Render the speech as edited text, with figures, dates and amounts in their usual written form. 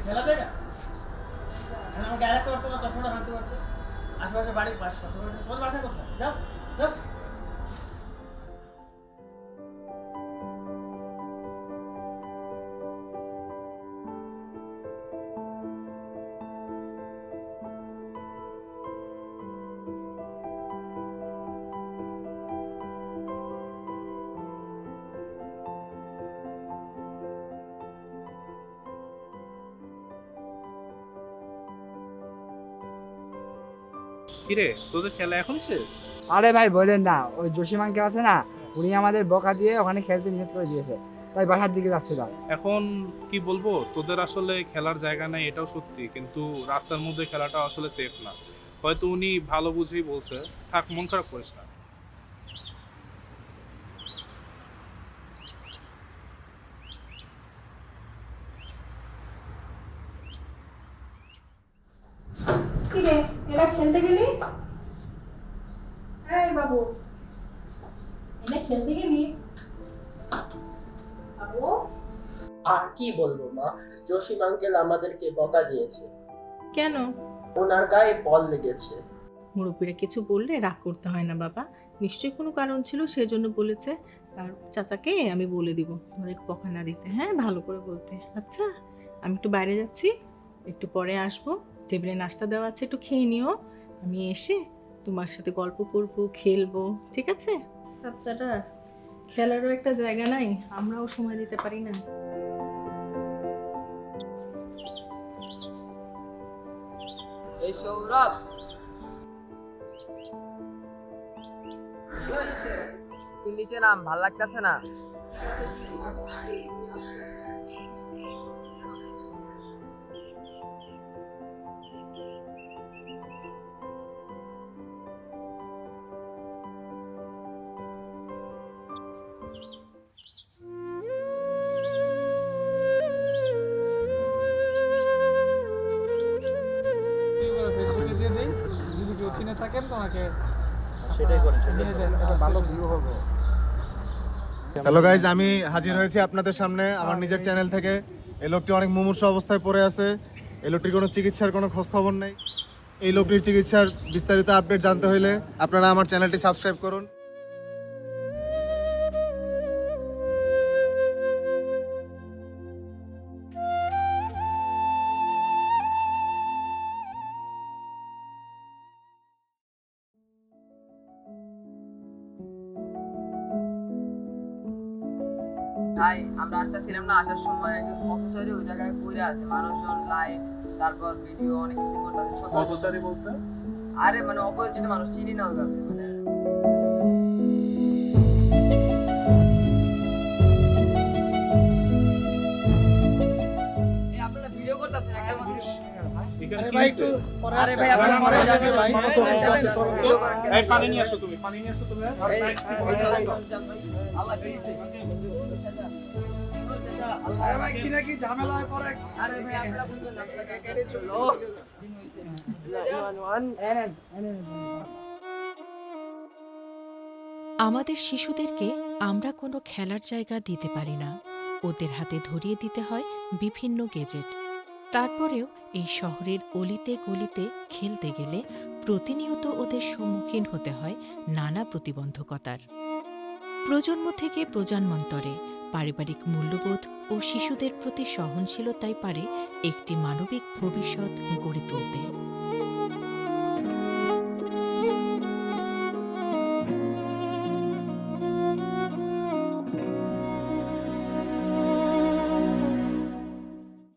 খেলা জায়গা এখন আমাকে আয়াত করতে না চশমাটা ভাঙতে পারতো আশেপাশে বাড়ির পাশ তোমার বাসা কোথায় যাও যাও কিরে তোদের খেলা এখন শেষ? আরে ভাই বলেন না, ওই জসিম আঙ্কেল আছে না, উনি আমাদের বকা দিয়ে ওখানে খেলতে নিষেধ করে দিয়েছে, তাই বাসার দিকে যাচ্ছিলাম। এখন কি বলবো, তোদের আসলে খেলার জায়গা নাই এটাও সত্যি, কিন্তু রাস্তার মধ্যে খেলাটা আসলে সেফ না। হয়তো উনি ভালো বুঝেই বলছে, থাক মন খারাপ করিস না। কি রে, এরা খেলতে গেলি? এই বাবু, এনে খেলতে গেলি? বাবু, আর কি বলবো মা, জসিম আঙ্কেল আমাদেরকে বকা দিয়েছে। কেন? ওনার গায়ে বল লেগেছে। মুরব্বীরা কিছু বললে রাগ করতে হয় না বাবা, নিশ্চয়ই কোনো কারণ ছিল সেই জন্য বলেছে। আর চাচাকে আমি বলে দিব তোমাদের বকা না দিতে, হ্যাঁ, ভালো করে বলতে। আচ্ছা, আমি একটু বাইরে যাচ্ছি, একটু পরে আসবো, টেবিলে নাস্তা দেওয়া আছে, একটু খেয়ে নিও। আমি এসে তোমার সাথে গল্প করব, খেলবো, ঠিক আছে? বাচ্চাটা খেলারও একটা জায়গা নাই, আমরাও সময় দিতে পারি না। এই সৌরভ, তুই নিচে নাম, ভাল লাগতেছে না। ফেসবুকে দিয়ে দেই, যদি কেউ চিনে থাকেন তোমাকে সেটাই করেন নিয়ে যান, এটা ভালো ভিউ হবে। হ্যালো গাইজ, আমি হাজির হয়েছি আপনাদের সামনে আমার নিজের চ্যানেল থেকে। এই লোকটি অনেক মুমূর্ষু অবস্থায় পড়ে আছে। এই লোকটির কোনো চিকিৎসার কোনো খোঁজ খবর নেই। এই লোকটির চিকিৎসার বিস্তারিত আপডেট জানতে হলে আপনারা আমার চ্যানেলটি সাবস্ক্রাইব করুন। ভাই, আমরা আসতেছিলাম না, আসার সময় একজন পথচারী ওই জায়গায় পড়ে আছে, মানুষজন লাইভ, তারপর ভিডিও অনেক কিছু করতেছে। পথচারী বলতে? আরে মানে অপরিচিত মানুষ, চিনি না ওইভাবে, মানে এই আপনারা ভিডিও করতেছেন একটা মানুষ। এখানে আরে কি ভাই হয়েছে? একটু পরে আরে আসেন। ভাই, আপনারা পরে আসেন যাবেন ভাই। ভাই। ভিডিও করেন কেন? এই পানি নিয়ে আসো তুমি, পানি নিয়ে আসো তুমি। এই, এই চলেন, চলেন ভাই। আল্লাহ হাফেজ। আরে ভাই কি নাকি ঝামেলায় পড়ে। আরে ভাই, আপনারা বুঝবেন না, আপনারা একাই চলো। দিন হইছে। এনেন, এনেন। আমাদের শিশুদেরকে আমরা কোনো খেলার জায়গা দিতে পারি না, ওদের হাতে ধরিয়ে দিতে হয় বিভিন্ন গেজেট। তারপরেও এই শহরের অলিতে গলিতে খেলতে গেলে প্রতিনিয়ত ওদের সম্মুখীন হতে হয় নানা প্রতিবন্ধকতার। প্রজন্ম থেকে প্রজন্মান্তরে পারিবারিক মূল্যবোধ ও শিশুদের প্রতি সহনশীলতাই পারে একটি মানবিক ভবিষ্যৎ গড়ে তুলতে।